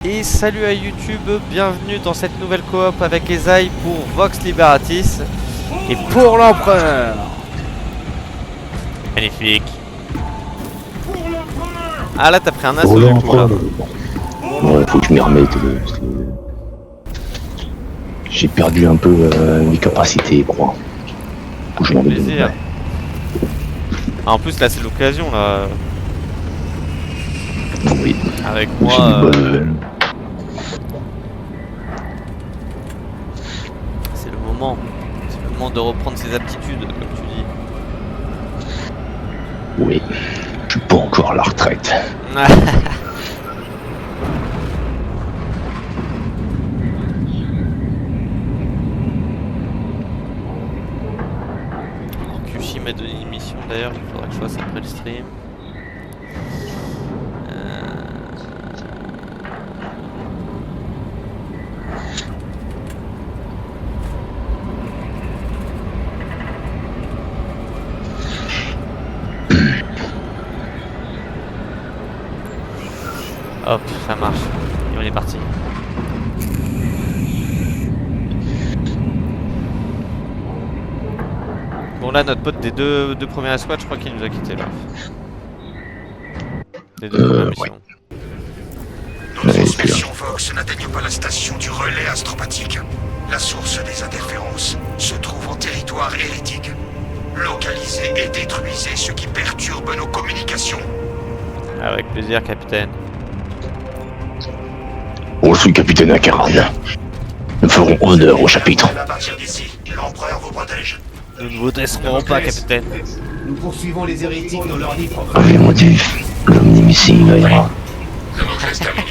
Et salut à YouTube, bienvenue dans cette nouvelle coop avec Esaï pour Vox Liberatis et pour l'Empereur. Magnifique. Ah là t'as pris un assaut du coup là. Ouais, faut que je m'y remette. J'ai perdu un peu mes capacités, quoi. Faut que je m'en remette. Plaisir. Ah, en plus là c'est l'occasion là. Oui. Avec J'ai moi. des bonnes nouvelles. C'est le moment. C'est le moment de reprendre ses aptitudes, comme tu dis. Oui. Je suis pas encore à la retraite. Kushi m'a donné une mission d'ailleurs, il faudra que je fasse après le stream. Hop, ça marche. Et on est parti. Bon là notre pote des deux premières squads, je crois qu'il nous a quitté là. Des deux premières missions. Nos transmissions Vox n'atteignent pas la station du relais astropathique. La source des interférences se trouve en territoire hérétique. Localisez et détruisez ce qui perturbe nos communications. Avec plaisir, capitaine. Oh, je suis capitaine Akaran. Nous ferons honneur au chapitre. À partir d'ici, l'empereur vous protège. Nous ne vous laisserons pas, capitaine. Nous poursuivons les hérétiques dans leur nid profane. Avec motif, l'omnimissile ira. Le mot-clé est terminé.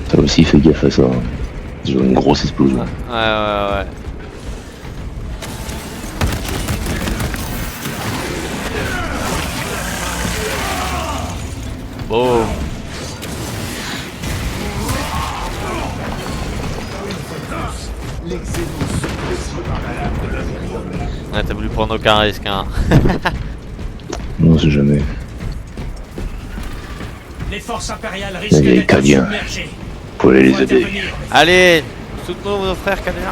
T'as aussi fait gaffe à ça. Hein. Ils ont une grosse explosion. Ouais. Boum. Ouais, t'as voulu prendre aucun risque, hein. Non, c'est jamais. Les forces impériales Les risquent d'être Cadiens. submergées. Faut aller les aider. Allez, soutenons nos frères canadiens.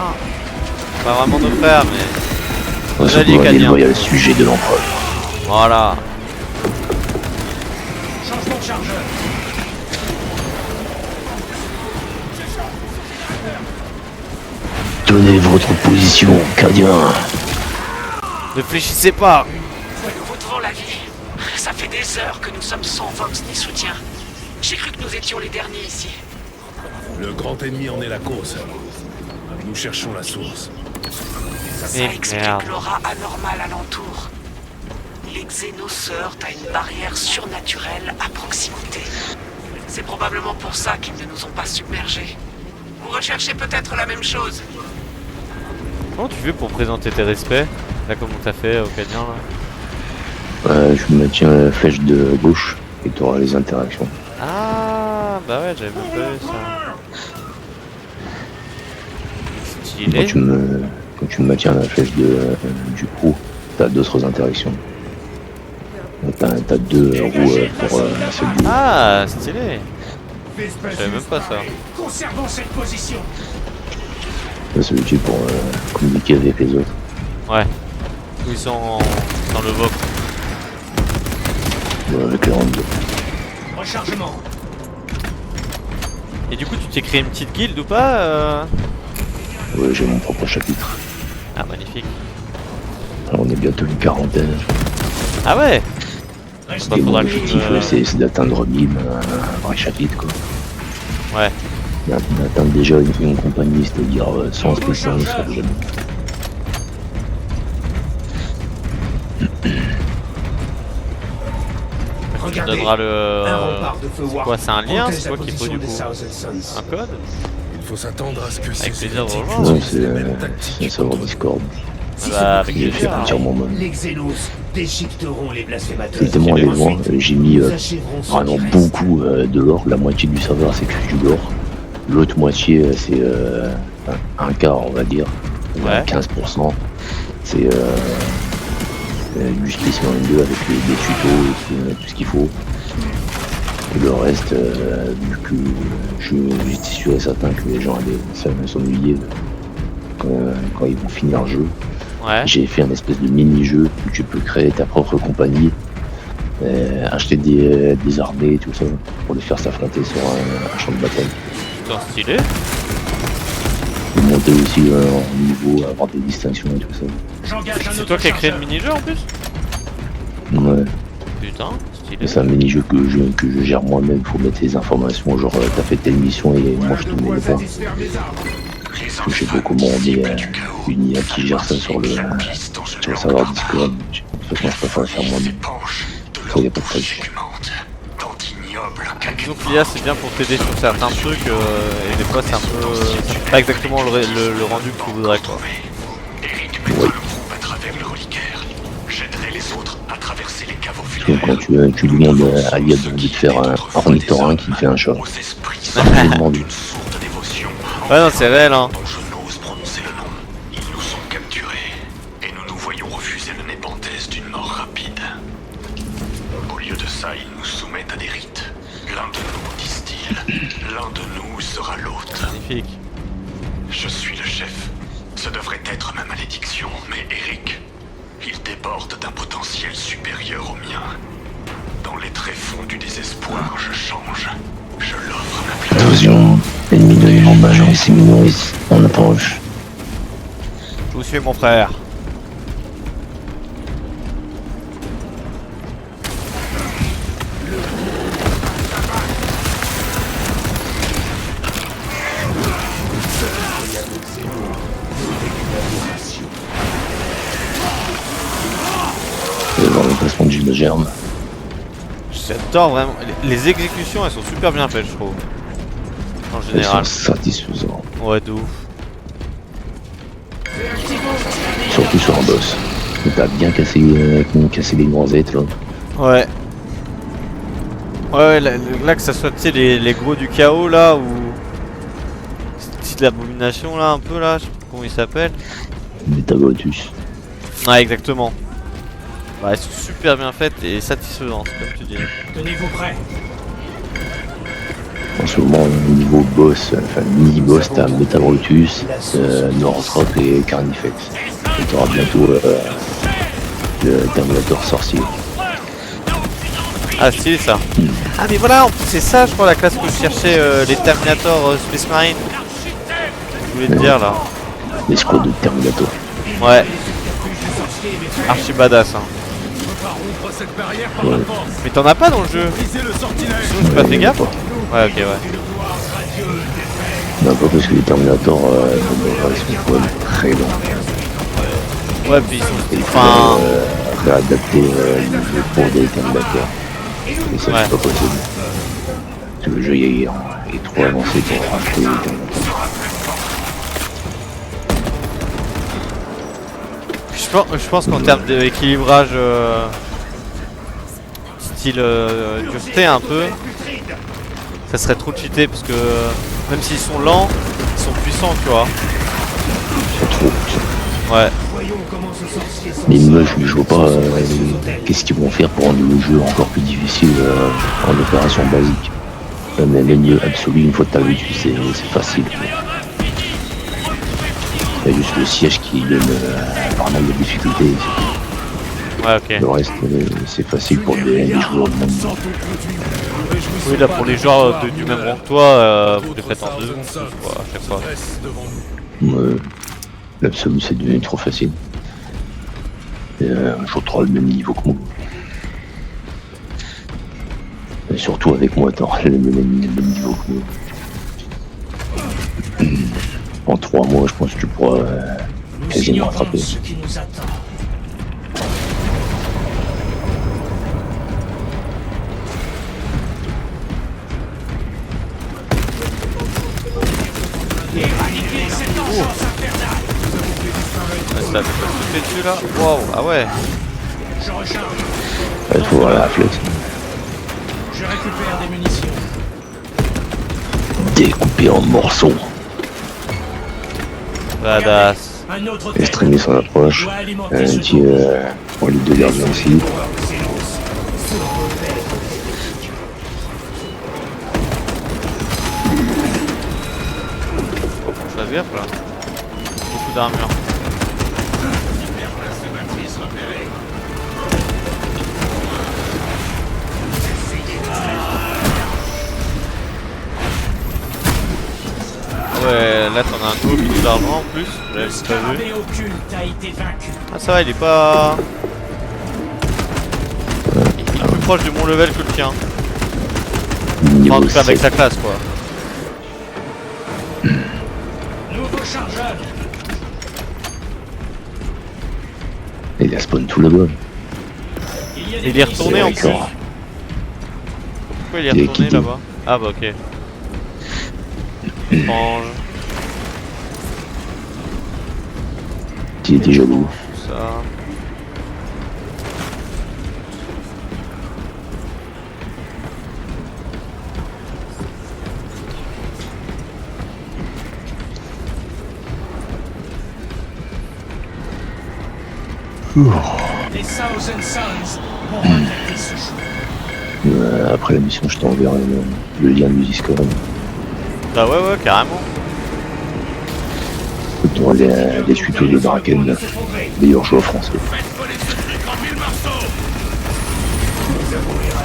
Pas vraiment nos frères, mais... On Nos se alliés pourra cadiens. dévoyer le sujet de l'empereur. Voilà. Changement de chargeur. Tenez votre position, Cadien. Ne fléchissez pas. Nous vous devons la vie. Ça fait des heures que nous sommes sans Vox ni soutien. J'ai cru que nous étions les derniers ici. Le grand ennemi en est la cause. Nous cherchons la source. Ça explique merde. l'aura anormale alentour. Les Xénos se heurtent à une barrière surnaturelle à proximité. C'est probablement pour ça qu'ils ne nous ont pas submergés. Vous recherchez peut-être la même chose. Comment tu fais pour présenter tes respects? Là, comment t'as fait au Canadien là? Je me tiens la flèche de gauche et tu auras les interactions. Ah, bah ouais, j'avais même pas vu ça. Quand Stylé. tu me maintiens la flèche du coup, t'as d'autres interactions. T'as deux roues pour celle du... Ah, stylé. Je savais même pas ça. Conservons cette position. C'est utile pour communiquer avec les autres. Ouais. Où ils sont dans le Vox. Avec les rangs. Rechargement. Et du coup, tu t'es créé une petite guilde ou pas Ouais, j'ai mon propre chapitre. Ah, magnifique. Alors, on est bientôt une quarantaine. Ah ouais. Restez Bah, Et mon faudra que je objectif, me- c'est d'atteindre 1000 un vrai chapitre, quoi. Ouais. D'atteindre déjà une compagnie, c'est-à-dire 100 spécialistes, ça déjà bien. Tu Regardez. donneras Un le... rempart de feu Warp quoi, c'est un lien, protège c'est la quoi qu'il faut position du des coup? Thousand Sons. Un code? Il faut s'attendre à ce que Avec ces plaisir de hérétiques rejoindre. Non, utilisent les mêmes c'est tactiques un serveur contre nous. Discord. Si Bah, c'est avec Il est fait plaisir. entièrement moi-même. les Xénos déchiqueteront les blasphémateurs. C'est tellement aller loin, j'ai mis Nous achèverons ceux vraiment qui restent. beaucoup de l'or, la moitié du serveur c'est que du l'or. L'autre moitié, c'est un quart, on va dire. Ouais. 15%. C'est du Space Marine 2 avec des tutos et tout ce qu'il faut. Et le reste, vu que j'étais sûr et certain que les gens allaient s'ennuyer quand ils vont finir le jeu, Ouais. j'ai fait un espèce de mini-jeu où tu peux créer ta propre compagnie, acheter des armées et tout ça, pour les faire s'affronter sur un champ de bataille. Putain, stylé. Et monter aussi en niveau, avoir des distinctions et tout ça. J'engage un C'est autre toi qui as créé le chargeur. mini-jeu en plus? Ouais. Putain, Et stylé. c'est un mini-jeu que je gère moi-même, faut mettre les informations, genre t'as fait telle mission et moi je te mets les points. Parce que je sais pas comment on est une IA qui gère ça sur le serveur Discord. De toute façon je préfère le faire moi-même. Ça y a pas de problème. Disons que l'IA c'est bien pour t'aider sur certains trucs et des fois c'est un peu... c'est pas exactement le rendu que tu voudrais quoi. Donc quand tu demandes à l'IA de te faire un ornithorynque qui fait un chat. C'est vraiment dur. Ouais non c'est réel hein. Dont je n'ose prononcer le nom. Ils nous sont capturés et nous nous voyons refuser le Népenthes d'une mort rapide. Au lieu de ça, ils nous soumettent à des rites. L'un de nous, disent-ils, l'un de nous sera l'autre. Magnifique. Je suis le chef. Ce devrait être ma malédiction, mais Eric, il déborde d'un potentiel supérieur au mien. Dans les tréfonds du désespoir, je change. Je l'offre ma place. Attention, ennemi de en bas, et Séminoïs, on approche. Je vous suis mon frère. Et voir l'emplacement du de germe. J'adore vraiment. Les exécutions elles sont super bien faites je trouve. En Elles général. sont satisfaisantes. Ouais de ouf. Surtout sur un boss. T'as bien cassé les noisettes là. Ouais. Ouais là que ça soit tu sais les gros du chaos là ou... Style l'abomination là un peu là, je sais pas comment il s'appelle. Metabotus. Ouais exactement. Bah elles sont super bien faites et satisfaisantes comme tu dis. Tenez-vous prêts. En ce moment, au niveau boss, enfin mini-boss, t'as Metabrutus, Northrop et Carnifex. Et t'auras bientôt le Terminator sorcier. Ah stylé ça. Ah mais voilà, en plus c'est ça je crois la classe que je cherchais, les Terminator Space Marine. Je voulais te dire là. L'escroc de Terminator. Ouais. Archi badass hein. Ouais. Mais t'en as pas dans le jeu. Sinon j'ai pas fait gaffe. Ouais ok ouais. Non, pas parce que les Terminators sont quand même très longs. Ouais puis ils Et sont... il faut Enfin... réadapter le pauvre des Terminators. Et ça, Ouais. c'est pas possible. Parce que le jeu est trop avancé pour racheter les Terminators. Je pense qu'en termes d'équilibrage style dureté un peu, ça serait trop cheaté parce que même s'ils sont lents, ils sont puissants tu vois. Ils sont trop puissants. Ouais. Voyons comment ce sorcier s'en Mais moi, sort. je vois pas qu'est-ce qu'ils vont faire pour rendre le jeu encore plus difficile en opération basique. Mais le mieux absolu, une fois que t'as vu, c'est facile. Il y a juste le siège qui donne pas mal de difficultés. Ouais ok. Le reste, c'est facile pour des joueurs de même. Oui là pour les joueurs du même rang que toi, vous les faites en 2 secondes quoi, à chaque fois. L'absolu, c'est devenu trop facile. Et, je retrouve le même niveau que moi. Et surtout avec moi, t'auras le même niveau que moi. En 3 mois, je pense que tu pourras Nous quasiment ignorons rattraper. ce qui nous attend. Éradiquer cette enchance infernale. Ouais, ça fait pas sauter dessus là. Waouh, ah ouais. Je recharge. Il faut voir la réflexe. Je récupère des munitions. Découpé. découpé en morceaux. Badass. Un autre Extrémiste en approche. doit alimenter Un ce petit pour les deux gardiens ici. silence. Fais gaffe là. Beaucoup d'armure. Ouais, là t'en as un nouveau qui d'argent en plus. J'avais Le pas vu. scarabée occulte a été vaincu. Ah ça va, il est pas... Il est plus proche de mon level que le tien. Enfin, en Niveau tout cas avec 7. sa classe quoi. Nouveau chargeur. Il a spawn tout là-bas. Il y a des Il est retourné en plus. munitions D'accord. Pourquoi il est Il est retourné quitté. là-bas? Ah bah ok. Étrange. Il était jaloux. Tout ça. Les Thousand Sons vont regretter ce jour. Après la mission, je t'enverrai le lien du Discord. Bah ouais, carrément. Tu auras les tutos de Draken. D'ailleurs, je joue en français.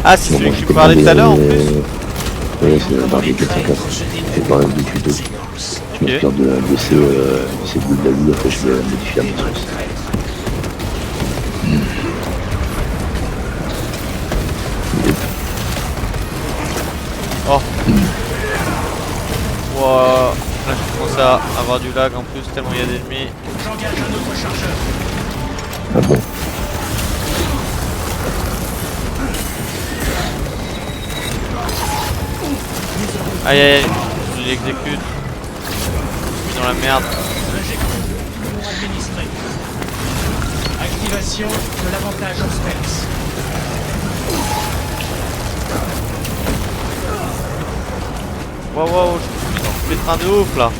Ah, c'est celui que tu parlais tout à l'heure en plus. Ouais, c'est dans les 404. C'est pas mal de tutos. Je m'inspire de ces boules de la lune, après je vais modifier la matrice. Oh. Wow. Là, je commence à avoir du lag en plus, tellement il y a d'ennemis. J'engage un autre chargeur. Ah bon? Aïe aïe aïe, je l'exécute. Je suis dans la merde. Administré. Activation de l'avantage en stealth. Wow, je fais train de ouf là.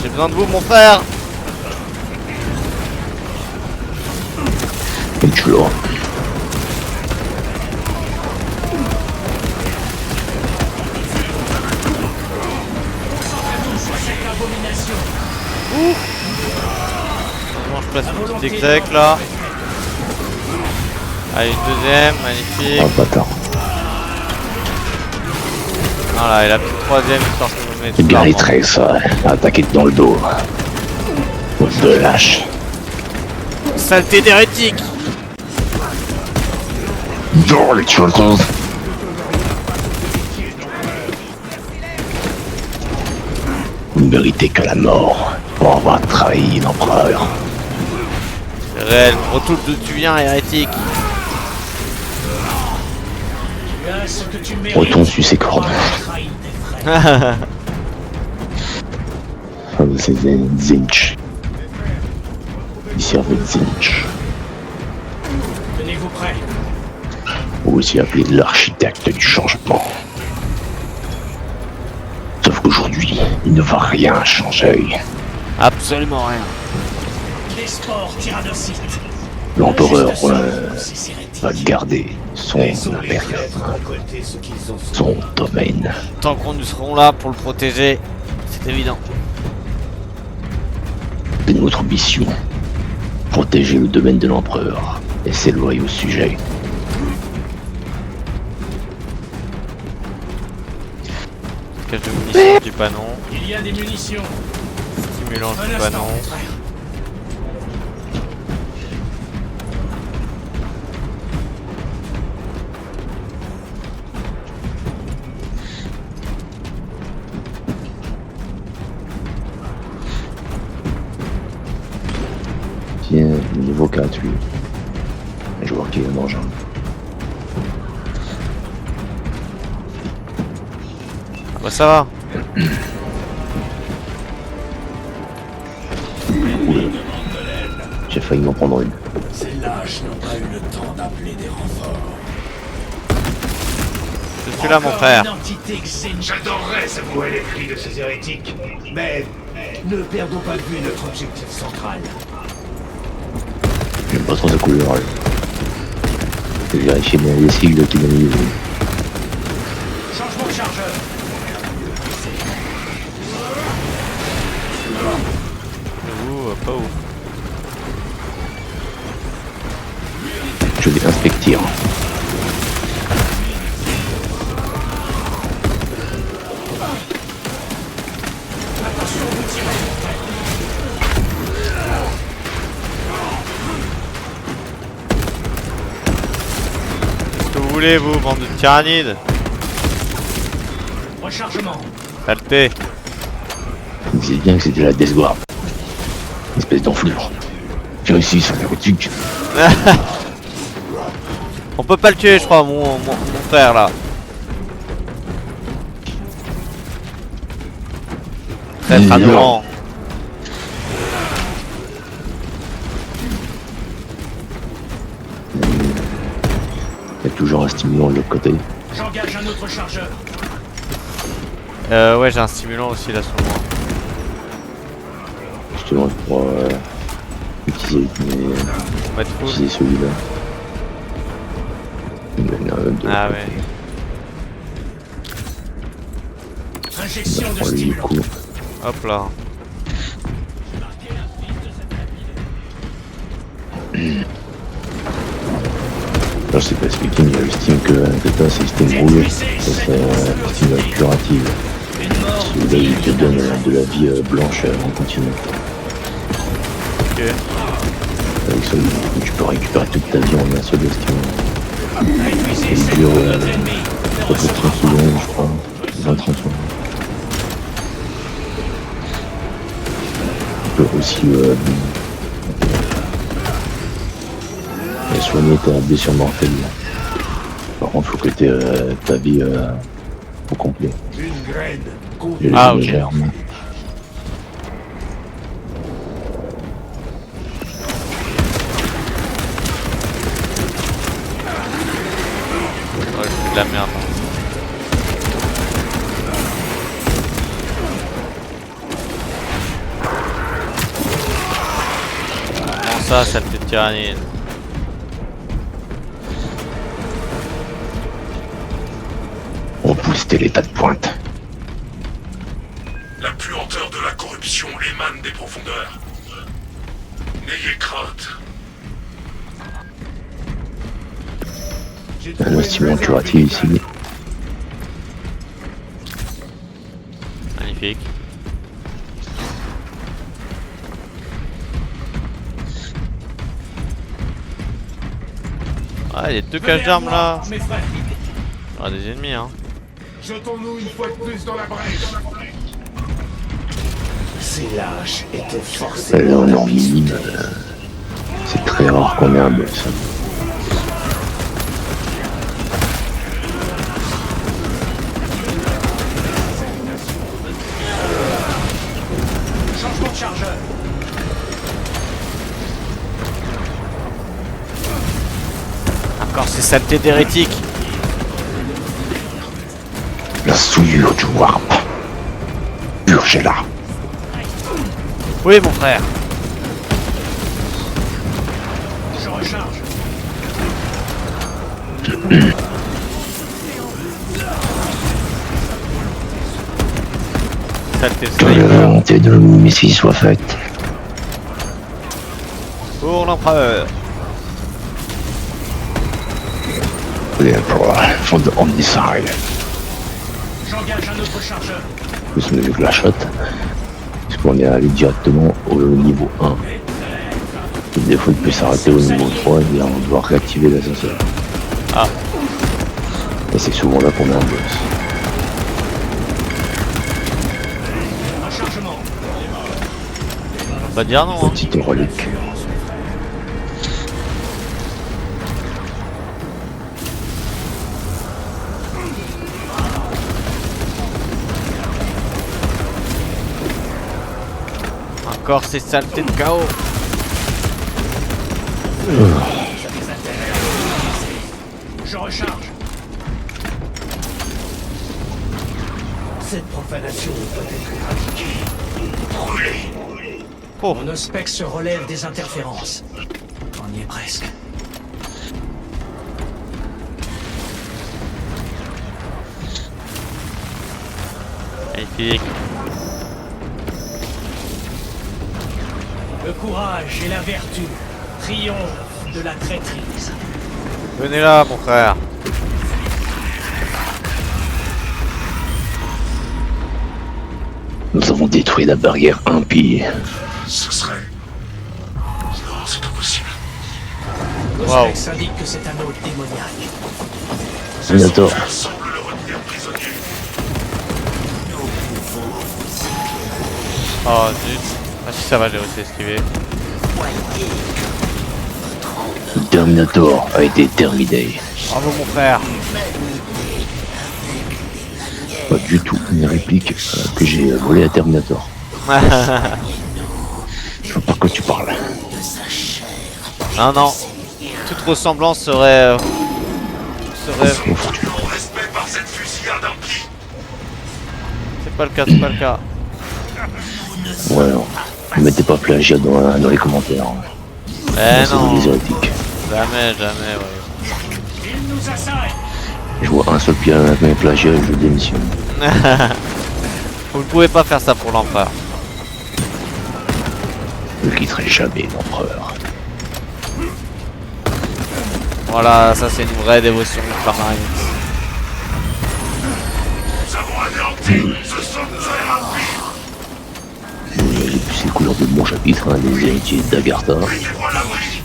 J'ai besoin de vous, mon frère. Et tu l'auras. Cette abomination. Bon, je place une petite exec là. Allez, une deuxième, magnifique. Oh bâtard. Voilà, et la petite troisième histoire que je me mette C'est bien les clairement. traits, ça. Attaquer dans le dos. De lâche. Saleté d'hérétique. Dans les choses. Vous ne méritez que la mort pour avoir trahi l'empereur. C'est réel, retourne d'où tu viens, hérétique. Tu as ce que tu mérites. Retourne sur ses cordes. Trahi tes frères. C'est Zinch. Il servait de Zinch. Tenez-vous prêts. Ou aussi appelé l'architecte du changement. Sauf qu'aujourd'hui, il ne va rien changer. Absolument rien. Les sports tyrannocytes. L'empereur Ces hérétiques. va garder son impérium, son domaine. Tant qu'on nous serons là pour le protéger, c'est évident. C'est notre mission. Protéger le domaine de l'empereur et ses loyaux sujets. Cache de munitions du panon, Il y a des munitions. stimulant Un du instant, panon. mon frère. Tiens, niveau 48. Un joueur qui est mangeant. Ah bah ça va. J'ai failli m'en prendre une. Ces lâches n'ont pas eu le temps d'appeler des renforts. Je suis là, mon frère. Une entité xéno- J'adorerais savourer les cris de ces hérétiques. Mais ne perdons pas de vue notre objectif central. J'aime pas trop sa couleur. Je vais vérifier bien les sigles qu'il a mis. Changement de chargeur. Ouh, pas ouf. Je vais inspecter. Qu'est-ce que vous voulez, vous, bande de tyrannides? Rechargement. Saleté. Vous savez bien que c'était la Death Guard. Espèce d'enflure. J'ai réussi sur l'érotique. On peut pas le tuer, je crois, mon frère là. Très adorant. Il y a toujours un stimulant de l'autre côté. J'engage un autre chargeur. Ouais, j'ai un stimulant aussi là sur moi. Justement, je pourrais utiliser, On va être fou. utiliser celui-là. Il y en a un autre de Ah l'autre ouais. côté. Injection de Prends lui du stimulant. coup. Hop là. Alors c'est pas expliqué, mais j'estime que Tata c'est système rouge, ça c'est estime curative. Une mort. Celui-là il te donne de la vie blanche en continu. Ok. Avec celui tu peux récupérer toute ta vie en un seul stimulant. Épuisé Il cette dure zone de notre ennemi. à peu près 30 secondes je crois. 20-30 secondes. Tu peux aussi soigner ta blessure mortelle. Par contre faut que tu aies ta vie au complet. Une graine. Et les Ah, ok. germes. Ouais, c'est de la merde. Comment ça, saleté de tyrannide? On pousse l'état de pointe. La puanteur de la corruption émane des profondeurs. N'ayez crainte. Un stimulant curatif ici. Magnifique. Ah, il y a deux caches d'armes là. Mes frères. Ah, des ennemis hein. Jetons-nous une fois de plus dans la brèche. Ces lâches étaient forcés. Là on est en minime. C'est très rare qu'on ait un boss. Changement de chargeur. Encore ces saletés d'hérétiques. La souillure du warp. Purgez-la. Oui, mon frère. Je recharge. Saleté de Que la sniper. volonté de Messie soit faite. Pour l'empereur. The Emperor from the Omnicide. J'engage un autre chargeur. Plus on a vu que la shot. Parce qu'on est allé directement au niveau 1. Et des fois il peut s'arrêter au niveau 3 et on doit réactiver l'ascenseur. Ah. Et c'est souvent là qu'on a un boss. Rechargement. On va dire non. Hein. Petite relique. Encore ces saletés de chaos. Je recharge. Cette profanation peut être éradiquée. Brûlé. Oh, Mon Auspex se relève des interférences. On y est presque. magnifique. Le courage et la vertu triomphent de la traîtrise. Venez là, mon frère. Nous avons détruit la barrière impie. Ce serait... Non, c'est pas possible. L'Auspex indique que c'est un hôte démoniaque. Terminator. Ça semble le retenir prisonnier. Oh zut. Ah si ça va, j'ai réussi à esquiver. Le Terminator a été terminé. Bravo mon frère. Pas du tout une réplique que j'ai volée à Terminator. Je vois pas de quoi tu parles. Non, non. Toute ressemblance serait... Mon fortune. Mon respect par cette fusillade impie. C'est pas le cas, c'est pas le cas. Ouais, non. Ne mettez pas plagiat dans les commentaires. Eh C'est non. des hérétiques. Jamais, jamais, ouais. Il nous assaille. Je vois un seul plagiat et je démissionne. Vous ne pouvez pas faire ça pour l'empereur. Je ne quitterai jamais l'empereur. Voilà, ça c'est une vraie dévotion ultramarine. Nous avons anéanti ce sanctuaire impie. J'ai plus les couleurs de mon chapitre, hein, les héritiers d'Agartha. Mettez-moi à l'abri.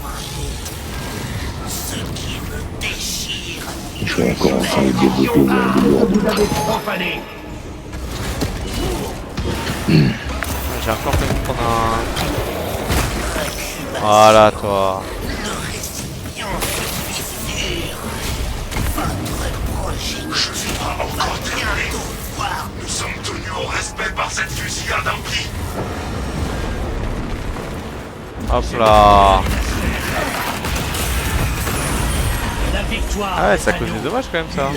Je suis encore en train de développer des lourdes. Profané. J'ai encore fait prendre un... Voilà, toi. Je suis pas encore terminé. Nous sommes tenus au respect par cette fusillade impie. Hop là. La victoire. Ah ouais, est ça à cause nous. des dommages quand même ça.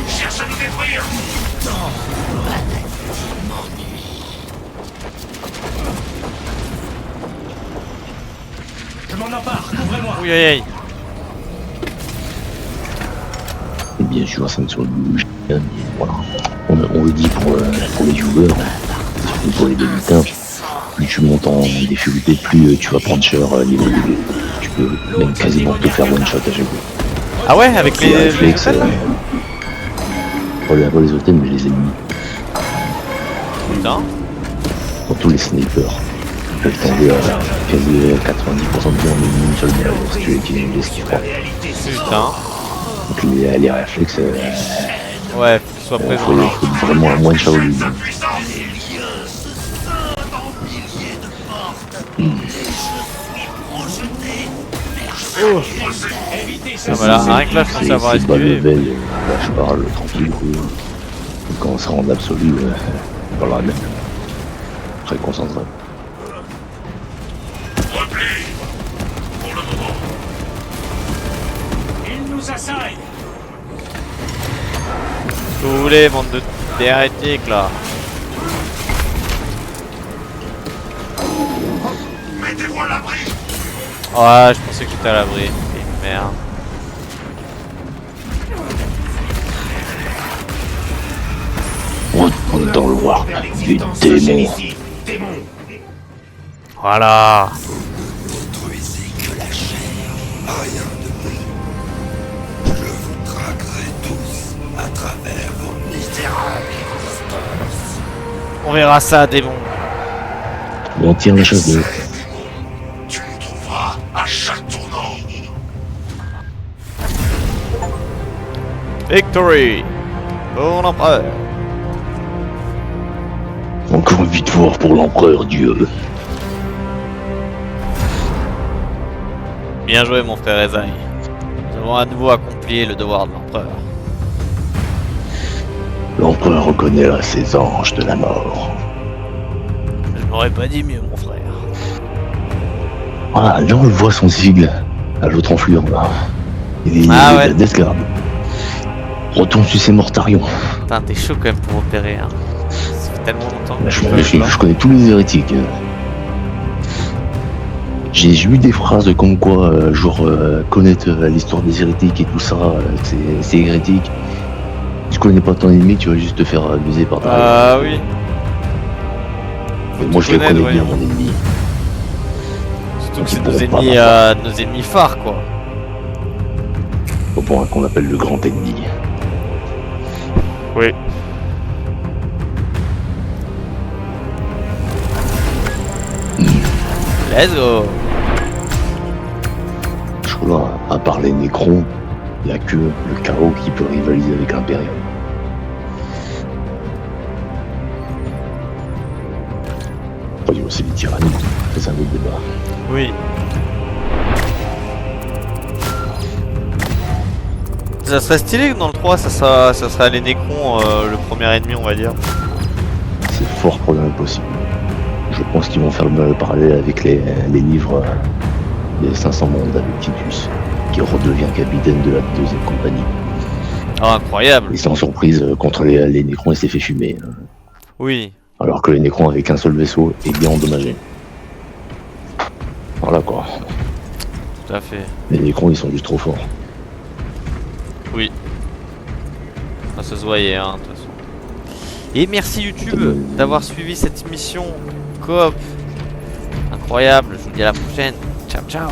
Cherche à nous détruire. Je m'en empare. Couvrez-moi. Oui, aïe, aïe. Et bien sûr, ça ne soit bouge. Voilà. On le dit pour les viewers, surtout pour les débutants. Plus tu montes en difficulté, plus tu vas prendre cher niveau début. Tu peux même quasiment te faire one shot à chaque fois. Ah ouais, avec Les les réflexes, hôtels pas les hôtels, mais les ennemis. Putain. Surtout les snipers. Ils peuvent tomber à quasi 90% de bien en une seule balle si tu utilises les skippers. Putain. Donc les réflexes, Ouais, faut qu'il soit présent. faut vraiment un one shot. Évitez ce Ah, voilà, rien que là, je pense avoir C'est bas esquivé. level, là je parle tranquille. Quoi. Quand on sera en absolu, on parlera même. Très concentré. Repli. Pour le moment. Il nous assaille. Tous les bandes de hérétiques là. Mettez-moi à l'abri. Ouais, je pensais que j'étais à l'abri. Et merde. Retourne dans le warp Vers du l'existence démon. génétique. Démon. Voilà. On verra ça, démon. On tire la chasse de. Tu nous trouveras à chaque tournant. Victory pour l'empereur. Encore une victoire pour l'empereur Dieu. Bien joué, mon frère Esaï. Nous avons à nouveau accompli le devoir de l'empereur. L'empereur reconnaît ses anges de la mort. J'aurais pas dit mieux, mon frère. Voilà, là on le voit son sigle, à l'autre enfluent là. Il est Ah ouais. la Death Guard. Retourne sur ses mortarions. Putain, t'es chaud quand même pour opérer, hein. Ça fait tellement longtemps que Je connais tous les hérétiques. J'ai eu des phrases comme quoi, genre, connaître l'histoire des hérétiques et tout ça, c'est hérétique. Tu connais pas ton ennemi, tu vas juste te faire abuser par derrière. Ah oui. Mais moi je le connaître, connais ouais. bien, mon ennemi. Surtout que Ils c'est pourront pas nos ennemis phares, quoi. Au point qu'on appelle le grand ennemi. Oui. Let's go. Je crois là, à part les Nécrons, il n'y a que le chaos qui peut rivaliser avec l'Imperium. Enfin, il y a aussi les tyrannies, c'est un autre débat. Oui. Ça serait stylé que dans le 3, ça serait les Nécrons, le premier ennemi, on va dire. C'est fort probablement possible. Je pense qu'ils vont faire le parallèle avec les livres des 500 mondes avec Titus, qui redevient capitaine de la deuxième compagnie. Ah, incroyable. Et sans surprise, contre les Nécrons, il s'est fait fumer. Oui. Alors que les Nécrons avec un seul vaisseau est bien endommagé. Voilà quoi. Tout à fait. Les Nécrons, ils sont juste trop forts. Oui. Ça se voyait, hein, de toute façon. Et merci YouTube d'avoir suivi cette mission coop. Incroyable. Je vous dis à la prochaine. Ciao, ciao.